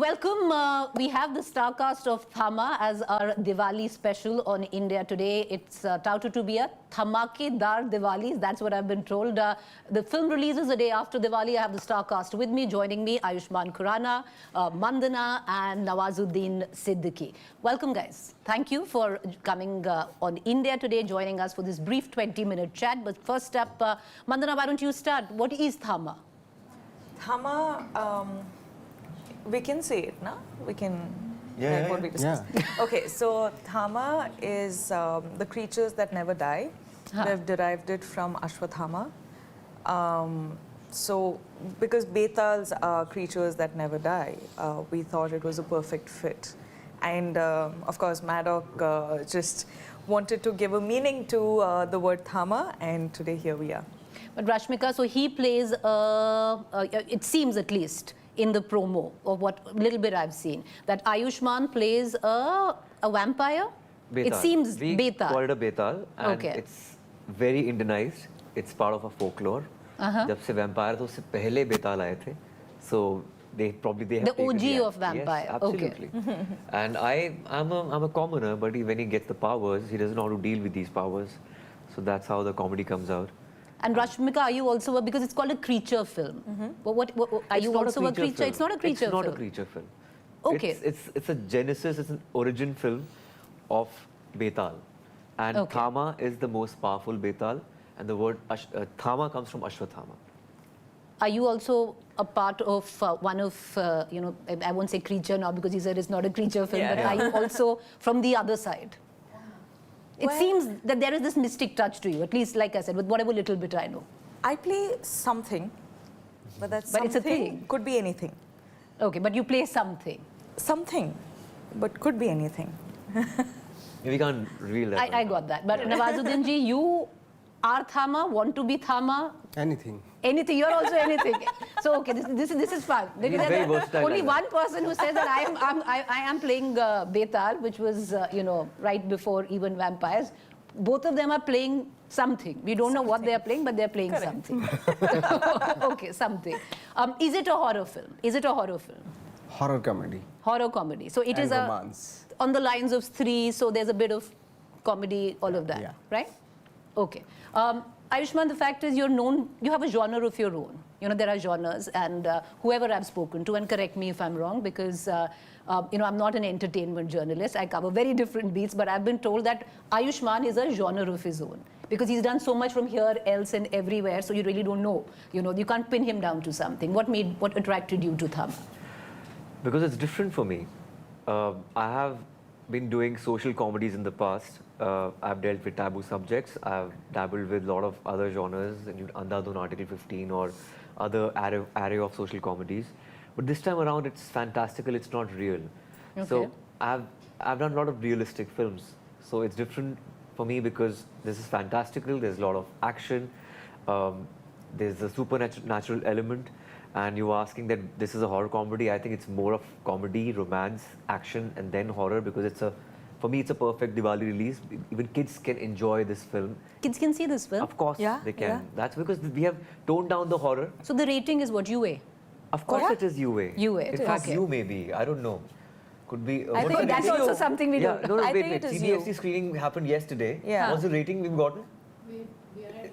welcome. We have the star cast of Thama as our Diwali special on India Today. It's touted to be a Dhamakedar Diwali. That's what I've been told. The film releases the day after Diwali. I have the star cast with me. Joining me, Ayushmann Khurrana, Mandanna and Nawazuddin Siddiqui. Welcome, guys. Thank you for coming on India Today, joining us for this brief 20-minute chat. But first up, Mandanna, why don't you start? What is Thama? Thama, we can say it, no? We can, what we discussed. Yeah. Okay, so Thama is the creatures that never die. They've derived it from Ashwathama. So, because Betals are creatures that never die, we thought it was a perfect fit. And of course, Maddock just wanted to give a meaning to the word Thama, and today here we are. But Rashmika, so he plays, it seems at least, in the promo, or what little bit I've seen, that Ayushmann plays a vampire? Betal. It seems we Betal. call it a Betal, and it's very Indianized. It's part of a folklore. जब से vampire तो उससे पहले Betal आए थे, so they have the OG of vampire. Yes, absolutely. Okay. And I'm a commoner, but when he gets the powers, he doesn't know how to deal with these powers. So that's how the comedy comes out. And Rashmika, are you also because it's called a creature film? What are you also a creature? It's not a creature film. It's not a creature film. Okay. It's a genesis. It's an origin film of Betal, and Thama is the most powerful Betal, and the word Thama comes from Ashwathama. Are you also a part of one of I won't say creature now because you said it's not a creature film, but are you also from the other side? It seems that there is this mystic touch to you, at least, like I said, with whatever little bit I know. I play something, but that's something it's a thing. Could be anything. Okay, but you play something. Something, but could be anything. We can't reveal that. I got that. But Nawazuddin ji, you are Thama, want to be Thama? Anything. Anything, you're also anything. So okay, this is fun. Only one person who says that I am playing Betal, which was right before even vampires. Both of them are playing something. We don't know what they are playing, but they are playing something. Okay, something. Is it a horror film? Is it a horror film? Horror comedy. Horror comedy. So it is romance. On the lines of three. So there's a bit of comedy, all of that, right? Okay. Ayushmann, the fact is you have a genre of your own. There are genres, and whoever I've spoken to, and correct me if I'm wrong, because I'm not an entertainment journalist. I cover very different beats, but I've been told that Ayushmann is a genre of his own because he's done so much from here, else, and everywhere. So you really don't know. You can't pin him down to something. What attracted you to Thama? Because it's different for me. I have been doing social comedies in the past. I've dealt with taboo subjects. I've dabbled with a lot of other genres, Andhadhun, Article 15, or other array of social comedies. But this time around, it's fantastical. It's not real. Okay. So I've done a lot of realistic films. So it's different for me because this is fantastical. There's a lot of action. There's a supernatural element. And you were asking that this is a horror comedy. I think it's more of comedy, romance, action, and then horror because for me, it's a perfect Diwali release. Even kids can enjoy this film. Kids can see this film? Of course, they can. Yeah. That's because we have toned down the horror. So the rating is what, UA? Of course it is UA. UA. In fact, you maybe. I don't know. Could be. I think that's also something we do. No, I wait. think it is CBFC screening happened yesterday. Yeah. What's the rating we've gotten? We are at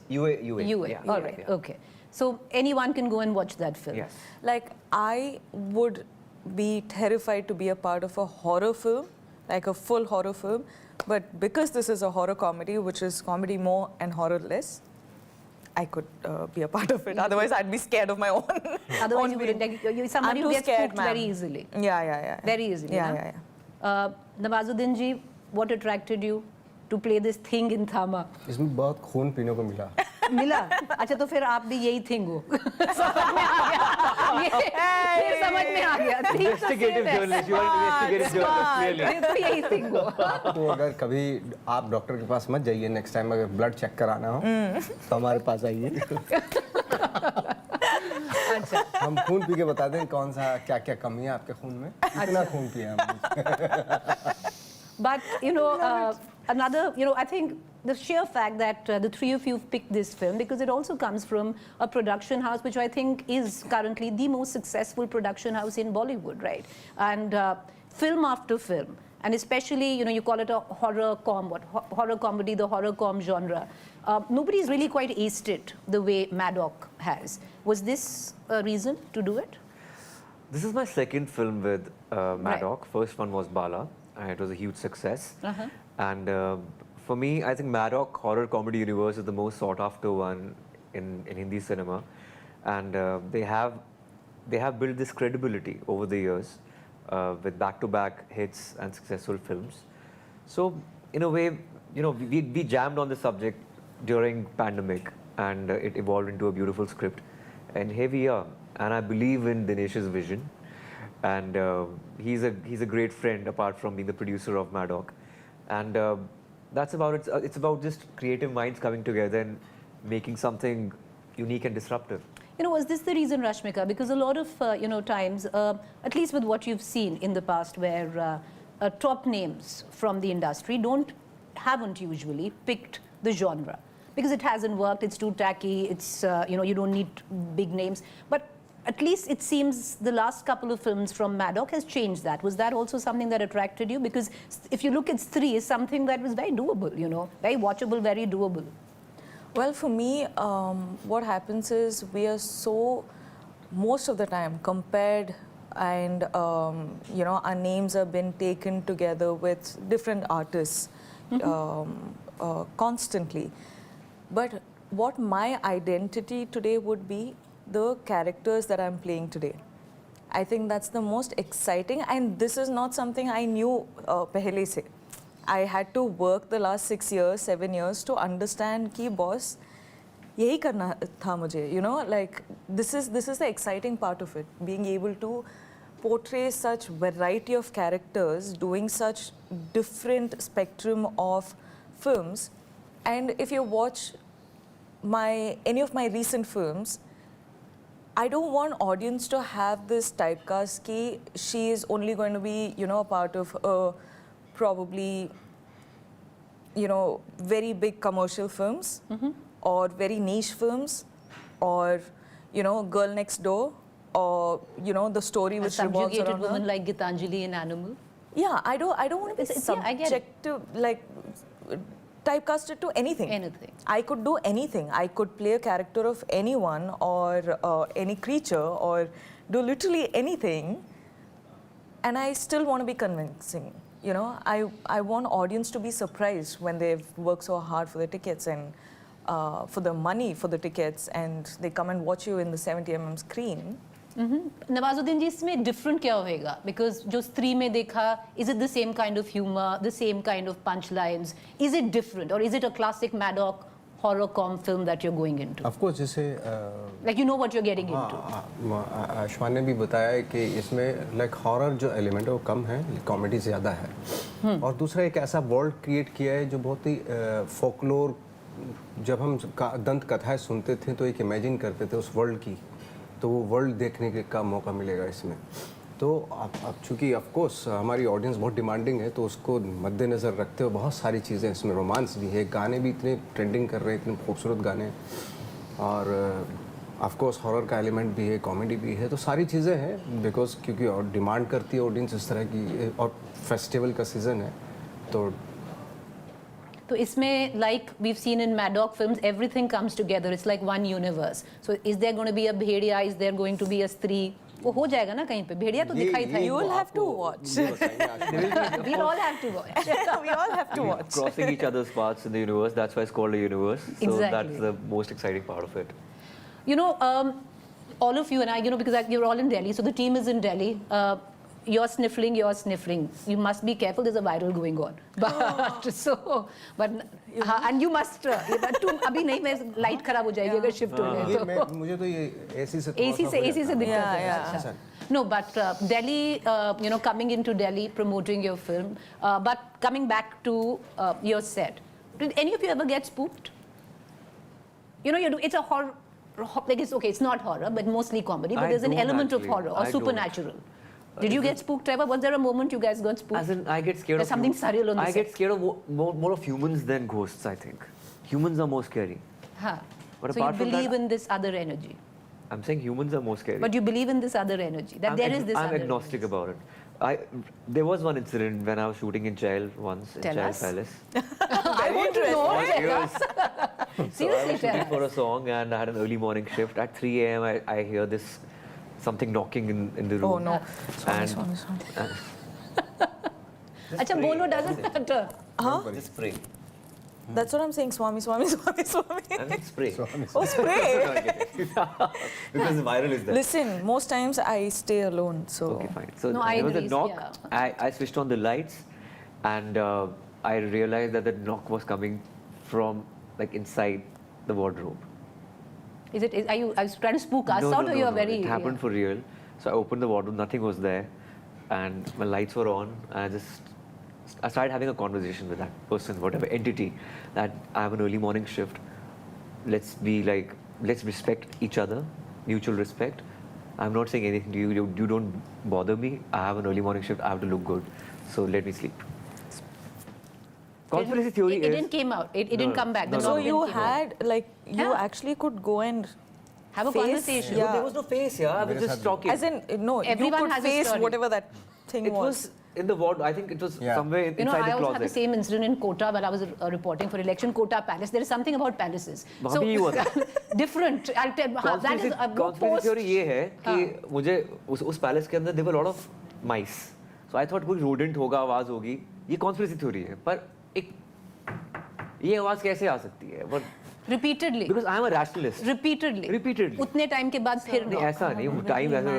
UA 60. UA. Yeah. All right. Okay. So anyone can go and watch that film. Yes. Like, I would be terrified to be a part of a horror film, like a full horror film. But because this is a horror comedy, which is comedy more and horror less, I could be a part of it. Otherwise, I'd be scared of my own. Otherwise, you wouldn't. You're somebody who gets spooked very easily. Yeah. Very easily. Yeah. Nawazuddin ji, what attracted you to play this thing in Thama? इसमें बहुत खून पीने को मिला. मिला? अच्छा तो फिर आप भी यही थिंग हो. समझ में आ गया. Investigative journalist. You are investigative journalist, really. तो यही थिंग हो. तो अगर कभी आप डॉक्टर के पास मत जाइए नेक्स्ट टाइम अगर ब्लड चेक कराना हो तो हमारे पास आइए. अच्छा. हम खून पी के बता दें कौन सा क्या कमी है आपके खून में. कितना खून पिया हमने. But another, I think the sheer fact that the three of you have picked this film, because it also comes from a production house which I think is currently the most successful production house in Bollywood, right? And film after film, and especially, you know, you call it a horror comedy, the horror com genre. Nobody's really quite aced it the way Maddock has. Was this a reason to do it? This is my second film with Maddock. Right. First one was Bala, and it was a huge success. And for me, I think Maddock horror comedy universe is the most sought after one in Hindi cinema, and they have built this credibility over the years with back-to-back hits and successful films. So in a way, you know, we jammed on the subject during pandemic, and it evolved into a beautiful script. And here we are, and I believe in Dinesh's vision, and he's a great friend apart from being the producer of Maddock, and that's about it. It's about just creative minds coming together and making something unique and disruptive. You know, was this the reason, Rashmika? Because a lot of, you know, times, at least with what you've seen in the past, where top names from the industry haven't usually picked the genre. Because it hasn't worked, it's too tacky, it's, you know, you don't need big names. But at least it seems the last couple of films from Maddock has changed that. Was that also something that attracted you? Because if you look at Three, it's something that was very doable, you know, very watchable, very doable. Well, for me, what happens is we are so, most of the time, compared, and, you know, our names have been taken together with different artists constantly. But what my identity today would be the characters that I'm playing today. I think that's the most exciting, and this is not something I knew pehle se. I had to work the last 6 years, 7 years to understand ki boss, yahi karna tha mujhe, you know, like this is the exciting part of it, being able to portray such variety of characters, doing such different spectrum of films. And if you watch any of my recent films, I don't want audience to have this typecast ki she is only going to be, you know, a part of a probably, you know, very big commercial films or very niche films, or, you know, Girl Next Door, or, you know, the story which revolves around her. A subjugated woman like Gitanjali in Animal. Yeah, I don't want to be subject to, like, typecasted to anything. Anything. I could do anything. I could play a character of anyone or any creature or do literally anything, and I still want to be convincing. You know, I want audience to be surprised when they've worked so hard for the tickets and for the money for the tickets, and they come and watch you in the 70mm screen. Nawazuddin ji, इसमें different क्या होएगा? Because जो Three में देखा, is it the same kind of humor, the same kind of punchlines? Is it different, or is it a classic Maddock horror com film that you're going into? Of course, जैसे like you know what you're getting into. Ayushman ने भी बताया है कि इसमें like horror जो element है वो कम है, comedy ज़्यादा है. और दूसरा एक ऐसा world create किया है जो बहुत ही folklore, जब हम दंत कथाएं सुनते थे तो एक imagine करते थे उस world की, तो वो वर्ल्ड देखने का मौका मिलेगा इसमें. तो अब चूँकि ऑफ कोर्स हमारी ऑडियंस बहुत डिमांडिंग है, तो उसको मद्देनज़र रखते हुए बहुत सारी चीज़ें इसमें, रोमांस भी है, गाने भी इतने ट्रेंडिंग कर रहे हैं, इतने खूबसूरत गाने, और ऑफ कोर्स हॉरर का एलिमेंट भी है, कॉमेडी भी है, तो सारी चीज़ें हैं बिकॉज क्योंकि और डिमांड करती है ऑडियंस इस तरह की, और फेस्टिवल का सीज़न है. तो इसमें like we've seen in Maddock films, everything comes together. It's like one universe. So is there going to be a Bhediya? Is there going to be a स्त्री? वो हो जाएगा ना कहीं पे. भेड़िया तो दिखाई था. You will have to watch. We'll all have to watch. We all have to watch. Crossing each other's paths in the universe. That's why it's called a universe. So exactly. That's the most exciting part of it. You know, all of you and I, you know, because you're all in Delhi, so the team is in Delhi. You're sniffling. You must be careful. There's a viral going on. But and you must. अभी नहीं, मैं light खराब हो जाएगी अगर shift हो गए तो. मुझे तो ये AC से दिक्कत है. No, but Delhi, you know, coming into Delhi, promoting your film, but coming back to your set. Did any of you ever get spooked? You know, it's a horror. Like it's okay, it's not horror, but mostly comedy. But there's an element of horror or supernatural. Did you get spooked ever? Was there a moment you guys got spooked? As in, I get scared There's of something surreal on the I set. get scared of more of humans than ghosts, I think. Humans are more scary. Huh. But So you apart from believe that, in this other energy. I'm saying humans are more scary. But you believe in this other energy, that there is this I'm other agnostic energy. about it. There was one incident when I was shooting in jail once, in Tell Jail us. Palace. I want to know. Yes. So I Seriously, was tell shooting us. for a song and I had an early morning shift. At 3 a.m. I hear this something knocking in the room. Oh no. And Swami. Acha, bolo doesn't matter. just spray. That's what I'm saying. Swami. I mean spray. Oh, spray. Because viral is that. Listen, most times I stay alone, so. Okay, fine. So No, I there was a agree, knock. yeah. I switched on the lights, and I realized that the knock was coming from like inside the wardrobe. Are you trying to spook us out, or you're very? It happened for real. So I opened the wardrobe. Nothing was there, and my lights were on. And I started having a conversation with that person, whatever entity, that I have an early morning shift. Let's respect each other, mutual respect. I'm not saying anything to you. You don't bother me. I have an early morning shift. I have to look good. So let me sleep. Conspiracy theory It is... didn't came out. It didn't come back. The So knock you didn't came out. had, like, you Yeah. actually could go and Have a face- conversation. Yeah. There was no face, yeah. I was just talking. As in, no, Everyone you could has a face story. whatever that thing It was. was in the ward. I think it was Yeah. somewhere You know, inside I the also closet. had the same incident in Kota while I was reporting for election. Kota Palace. There is something about palaces. वहाँ भी हुआ था। different. I'll tell. That is Conspiracy theory ये है कि मुझे उस palace के अंदर there were a lot of mice. So I thought कोई rodent होगा, आवाज होगी. ये conspiracy theory है. पर एक ये आवाज कैसे आ सकती है? But repeatedly. because I am a rationalist. Repeatedly. उतने टाइम के बाद फिर नहीं ऐसा नहीं वो टाइम ऐसा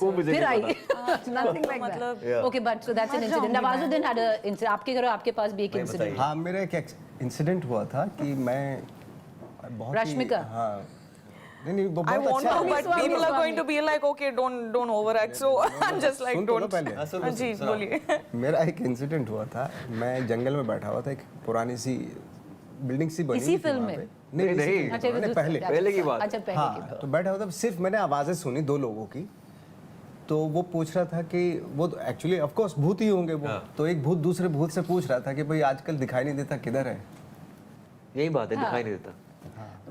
वो मुझे फिर नहीं आई पता। nothing like that. मतलब- Yeah. Okay, but so that's an incident. Nawazuddin had a incident. आपके घर आपके पास भी एक नहीं, incident. बताइए। हाँ मेरा एक इंसिडेंट हुआ था कि मैं बहुत ही रश्मिका? हाँ नहीं वो I बहुत want अच्छा to, है। but Swami, people are going Swami. to be like, okay, don't overact. So I'm just like, सुन तो लो don't. पहले हाँ जी, बोलिए. मेरा एक इंसिडेंट हुआ था मैं जंगल में बैठा हुआ था एक पुरानी सी बिल्डिंग सी बनी इसी हुई थी फिल्म वहाँ में? पे। नहीं नहीं। इसी अच्छा, फिल्म में, नहीं, पहले पहले की बात। अच्छा पहले की हाँ तो बैठा हुआ था सिर्फ मैंने आवाज़ें सुनी दो लोगों की तो वो पूछ रहा था कि वो एक्चुअली ऑफ कोर्स भूत ही होंगे वो तो एक भूत दूसरे भूत से पूछ रहा था कि भाई आजकल दिखाई नहीं देता किधर है यही बात है दिखाई नहीं देता।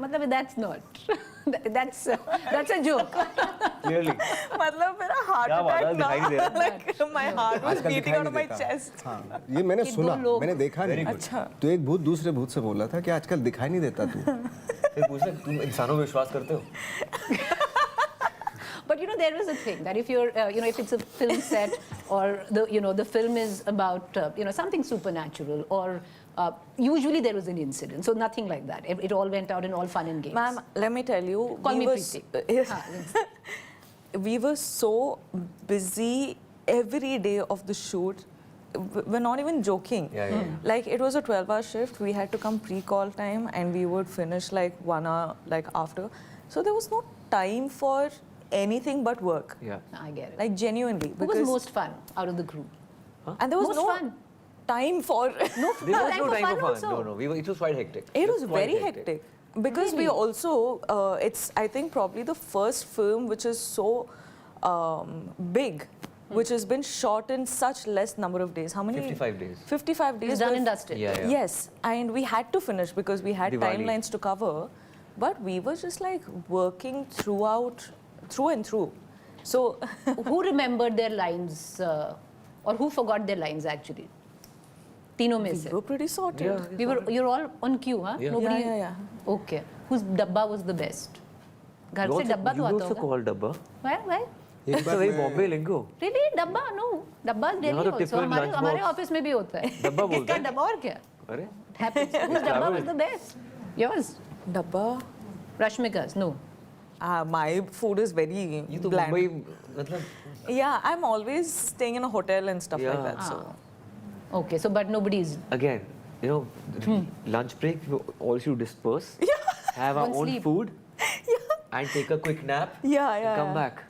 मतलब that's not that's a joke. Clearly. मतलब मेरा heart क्या बात है, attack दिखाई नहीं दे ना, रहा। like my heart was आजकल beating दिखाई out of नहीं my देता chest. हाँ ये मैंने कि सुना दो लोग- मैंने देखा नहीं अच्छा। तो एक भूत दूसरे भूत से बोला था कि आजकल दिखाई नहीं देता तू फिर पूछना तुम इंसानों में विश्वास करते हो? But you know, there is a thing that if you're, if it's a film set or the film is about, something supernatural or usually there was an incident. So nothing like that. It all went out in all fun and games. Ma'am, let me tell you, Call me we Preeti. we were so busy every day of the shoot. We're not even joking. Yeah. Like it was a 12-hour shift. We had to come pre-call time and we would finish like 1 hour like after. So there was no time for anything but work. Yeah. I get it. Like genuinely. Who was most fun out of the group? And there was most no fun? time for... No, There was no time for fun. also. No. It was quite hectic. It was quite very hectic. Because we also, it's I think probably the first film which is so big, which has been shot in such less number of days. How many? 55 days. 55 days. It's done with- and dusted. Yeah. Yes, and we had to finish because we had Diwali. timelines to cover. But we were just like working through and through. So Who remembered their lines or who forgot their lines actually? तीनों में we से. were pretty sorted. Yeah. You're all on cue, huh? Yeah. Nobody. Yeah. Okay. Whose dabba was the best? घर You से डब्बा तो also आता होगा. call dabba. Why? एक It's a बार very मैं- Bombay lingo. Really? डब्बा? No. डब्बा यहाँ Delhi तो also. tiffin, हमारे lunch हमारे box. ऑफिस में भी होता है. डब्बा बोलते किसका हैं? डब्बा और क्या? अरे Happens. Whose dabba was the best? Yours. Dabba. Rashmika's? No. My food is very ये तो bland. मुंबई मतलब Yeah, I'm always staying in a hotel and stuff like Yeah. that. So. Okay. So, but nobody's. again, lunch break we all should disperse, have our Go and own sleep. food, and take a quick nap. Yeah, and come back.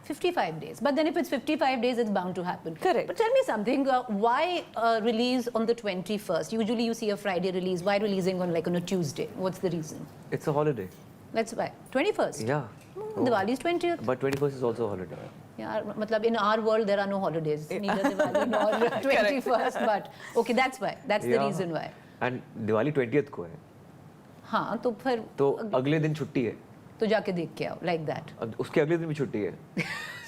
55 days. But then if it's 55 days, it's bound to happen. Correct. But tell me something. Why release on the 21st? Usually you see a Friday release. Why releasing on a Tuesday? What's the reason? It's a holiday. That's why. 21st? Yeah. Diwali is 20th. But 21st is also a holiday. Yeah, matlab in our world there are no holidays, neither Diwali nor 21st, but okay, that's why. That's the reason why. And Diwali 20th को है. हाँ, तो फिर तो अगले दिन छुट्टी है. तो जाके देख के आओ, like that. उसके अगले दिन भी छुट्टी है.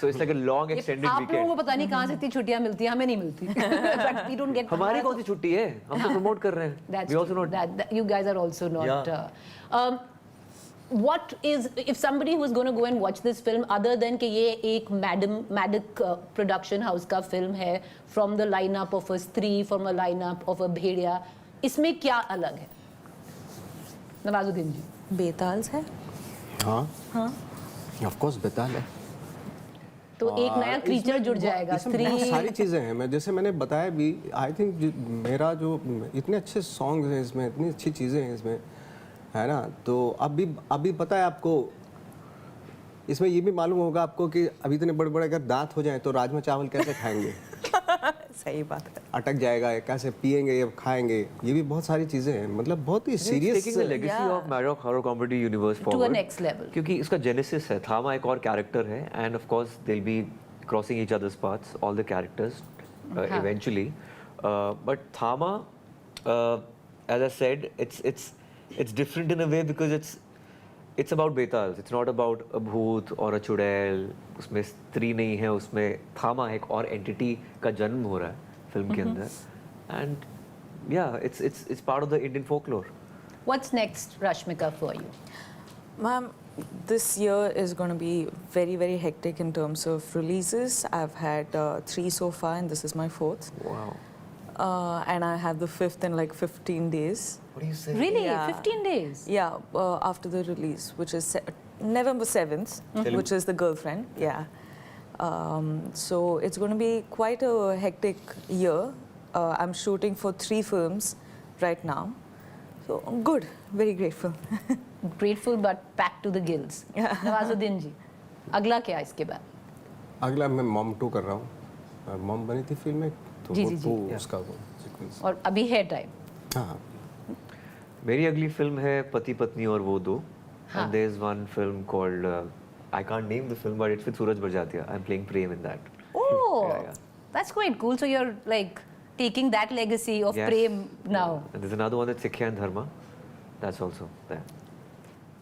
So it's like a long extended आप weekend. लोगों को पता नहीं कहाँ से इतनी छुट्टियाँ मिलती हैं, हमें नहीं मिलती. But we don't get. हमारी कौन सी छुट्टी है? हम तो प्रमोट कर रहे हैं. That's We also true. not. That you guys are also not. Yeah. What is, if somebody who is going to go and watch this film, other than कि ये एक Maddock production house का film है, from the lineup of a Stree, from a lineup of a भेड़िया, इसमें क्या अलग है? नवाजुद्दीन जी. बेताल है. हाँ. Of course बेताल है. तो एक नया क्रीचर जुड़ जाएगा. इसमें बहुत सारी चीज़ें हैं. मैं जैसे मैंने बताया भी, आई थिंक मेरा जो इतने अच्छे सॉन्ग्स हैं इसमें, इतनी अच्छी चीज़ें हैं इसमें, है ना. तो अभी पता है आपको, इसमें ये भी मालूम होगा आपको कि अभी इतने बड़े बड़े अगर दांत हो जाएं तो राजमा चावल कैसे खाएंगे. सही बात है. अटक जाएगा, कैसे पिएंगे या खाएंगे. ये भी बहुत सारी चीज़ें हैं. मतलब बहुत ही serious. Taking the legacy of Maddock horror comedy universe forward. To a next level. क्योंकि इसका genesis है. Thama एक और character है, and of course they'll be crossing each other's paths, all the characters, eventually. But Thama, as I said, it's different in a way because it's about Betals. It's not about a bhoot or a चुड़ैल. उसमें स्त्री नहीं है, उसमें थामा एक और entity का जन्म हो रहा है फिल्म के अंदर. And yeah, it's part of the Indian folklore. What's next, Rashmika, for you? Ma'am, this year is going to be very, very hectic in terms of releases. I've had 3 so far, and this is my 4th. Wow. And I have the 5th in like 15 days. What do you say? Really? Yeah. 15 days? Yeah, after the release, which is November 7th, which is The Girlfriend. Yeah. So it's going to be quite a hectic year. I'm shooting for 3 films right now. So good, very grateful. Grateful but packed to the gills. Nawazuddin जी, अगला क्या है इसके बाद? अगला मैं mom 2 कर रहा हूँ. मॉम बनी थी फिल्म में, तो जी, वो जी, जी. 2 उसका वो सीक्वेंस. और अभी है टाइम. हाँ. मेरी अगली फिल्म है पति पत्नी और वो दो. हाँ. And there's one film called I can't name the film, but it's with Suraj Barjatia. I'm playing Prem in that. Oh, Yeah. that's quite cool. So you're like taking that legacy of Yes. Prem now. And there's another one that's Sikhya and Dharma. That's also there.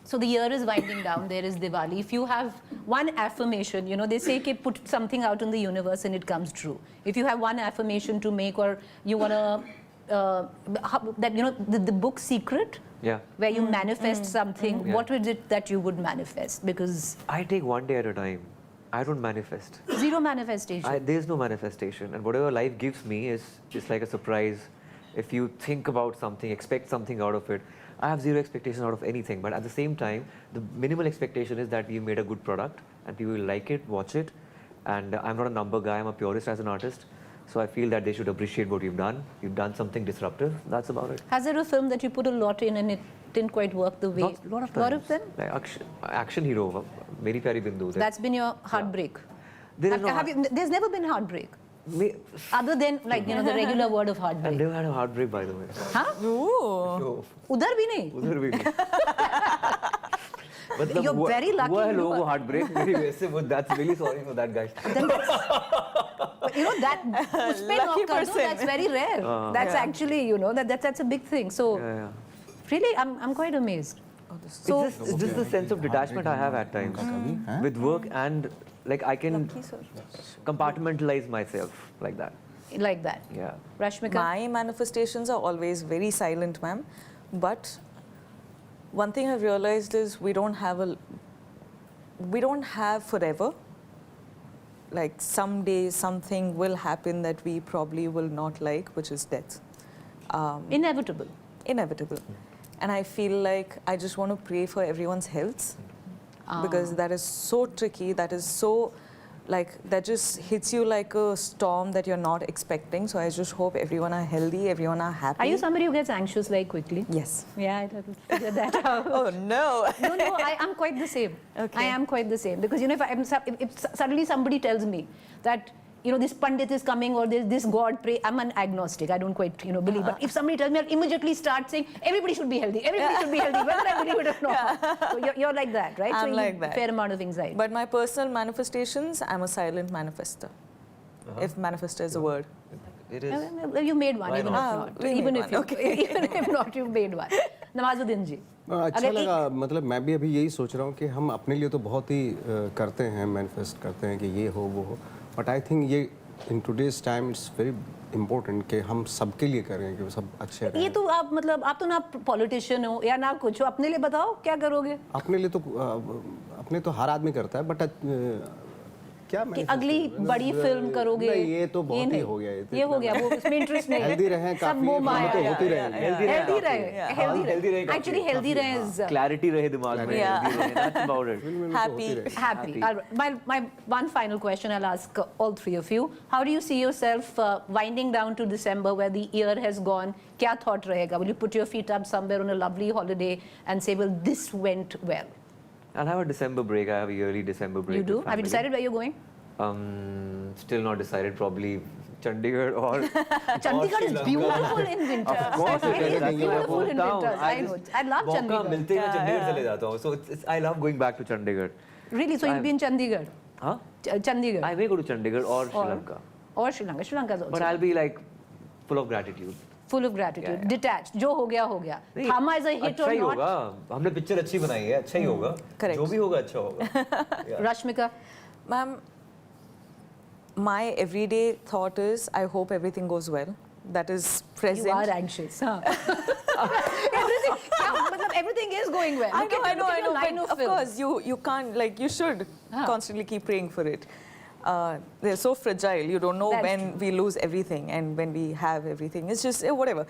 So the year is winding down. There is Diwali. If you have one affirmation, you know, they say कि put something out in the universe and it comes true. If you have one affirmation to make, or you wanna that, you know, the book Secret, Yeah. where you manifest something. Yeah. What is it that you would manifest? Because I take one day at a time. I don't manifest. zero manifestation. There's no manifestation, and whatever life gives me is just like a surprise. If you think about something, expect something out of it. I have zero expectation out of anything, but at the same time, the minimal expectation is that we made a good product and people will like it, watch it. And I'm not a number guy, I'm a purist as an artist. So I feel that they should appreciate what you've done. You've done something disruptive, that's about it. Has there a film that you put a lot in and it didn't quite work the way? Lot of times. Lot of them? Like action hero, Meri Pyari Bindu. That's been your heartbreak. There is no There's never been heartbreak. Other than, like, you know, the regular word of I've heartbreak. never had a heartbreak, by the way. Huh? Ooh. Udhar bhi nahi? उधर भी नहीं. मतलब You're very lucky हुआ है you लोगों को are- heartbreak मेरी वजह से, वो that's really sorry for that guy. Then that's, you know, that उस पे Lucky knock कर दो, person. that's very rare. That's actually, you know, that's a big thing. So Yeah. really, I'm quite amazed. So It's just the sense of detachment I have at times with work, and like I can Lucky, sir. compartmentalize myself like that. like that. Yeah. Rashmika? My manifestations are always very silent, ma'am. But one thing I've realized is we don't have forever. Like someday something will happen that we probably will not like, which is death. Inevitable. Inevitable. And I feel like I just want to pray for everyone's health because that is so tricky. That is so, like, that just hits you like a storm that you're not expecting. So I just hope everyone are healthy, everyone are happy. Are you somebody who gets anxious like quickly? Yes. Yeah, I figured that out. Oh no. No, I am quite the same. Okay. I am quite the same. Because, you know, if suddenly somebody tells me that this Pandit is coming or this God pray. I'm an agnostic. I don't quite, believe. But if somebody tells me, I'll immediately start saying, everybody should be healthy. Everybody should be healthy, whether I believe it or not. So you're like that, right? I'm so like that. Fair amount of anxiety. But my personal manifestations, I'm a silent manifester. If manifester is a word. It is. Well, you made one, Why even not? if not. Even if, Okay. even if not, you made one. Nawazuddin ji. अच्छा लगा, मतलब मैं भी अभी यही सोच रहा हूँ कि हम अपने लिए तो बहुत ही करते हैं, मैनिफेस्ट करते हैं कि ये हो वो हो, बट आई थिंक ये in today's time it's very important कि हम सबके लिए करें कि वो सब अच्छे रहें। ये तो आप मतलब आप तो ना पॉलिटिशियन हो या ना कुछ हो, अपने लिए बताओ क्या करोगे? अपने तो हर आदमी करता है, बट क्या कि अगली बड़ी फिल्म करोगे? नहीं, ये तो बहुत ही हो गया। ये हो गया, वो इसमें इंटरेस्ट नहीं है। हेल्दी रहें, काफी तो होती रहेंगी। हेल्दी रहे, एक्चुअली हेल्दी रहे, क्लैरिटी रहे दिमाग में, healthy रहे, that's about it. happy. My one final question I'll ask all three of you. How do you see yourself winding down to December, where the year has gone? क्या thought रहेगा? Will you put your feet up somewhere on a lovely holiday and say, well, this went well? I'll have a December break. I have a yearly December break. You do? with Have you family. decided where you're going? Still not decided. Probably Chandigarh or. Chandigarh is beautiful in winter. Of course it is. It's beautiful in winters. I know. I love Chandigarh. मिलते हैं चंडीगढ़ चले जाता हूँ. So I love going back to Chandigarh. Really? So you'll be in Chandigarh? Huh? Chandigarh. I may go to Chandigarh or Sri Lanka. Or Sri Lanka. Sri Lanka is also. But I'll be like full of gratitude. Full of gratitude, detached. जो हो गया हो गया. Thama is a hit अच्छा or he not? होगा. हमने picture अच्छी बनाई है, अच्छा ही होगा. Correct. जो भी होगा अच्छा होगा. Rashmika. Ma'am, my everyday thought is, I hope everything goes well. That is present. You are anxious, huh? Everything, everything is going well. I Look at know. your line But of of films. course, you can't, like, you should constantly keep praying for it. They're so fragile. You don't know That's when true. we lose everything and when we have everything. It's just whatever.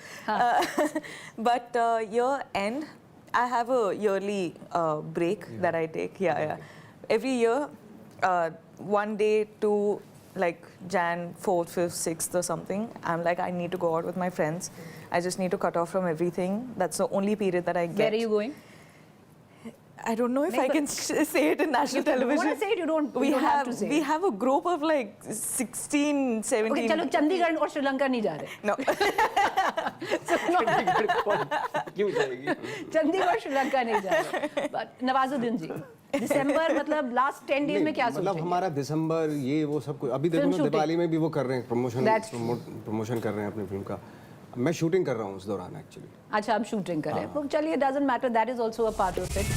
But year end, I have a yearly break that I take. Yeah. Every year, one day to like Jan 4th, 5th, 6th or something, I'm like, I need to go out with my friends. I just need to cut off from everything. That's the only period that I get. Where are you going? I don't know if I can say it in national television. You want to say it, you don't have to say it. We have a group of like 16, 17. Okay, चलो चंडीगढ़ और श्रीलंका नहीं जा रहे. No. क्यों जाएगी? चंडीगढ़ श्रीलंका नहीं जा रहे. But नवाजुद्दीन जी, दिसंबर मतलब last 10 days में क्या सोच रहे मतलब हैं? हमारा दिसंबर ये वो सब कुछ अभी देखो Film ना shooting. दिवाली में भी वो कर रहे हैं That's प्रमोशन कर रहे हैं अपनी फिल्म का. मैं शूटिंग कर रहा हूँ उस दौरान एक्चुअली. अच्छा आप शूटिंग कर रहे हैं. चलिए, doesn't matter, that is also a part of it.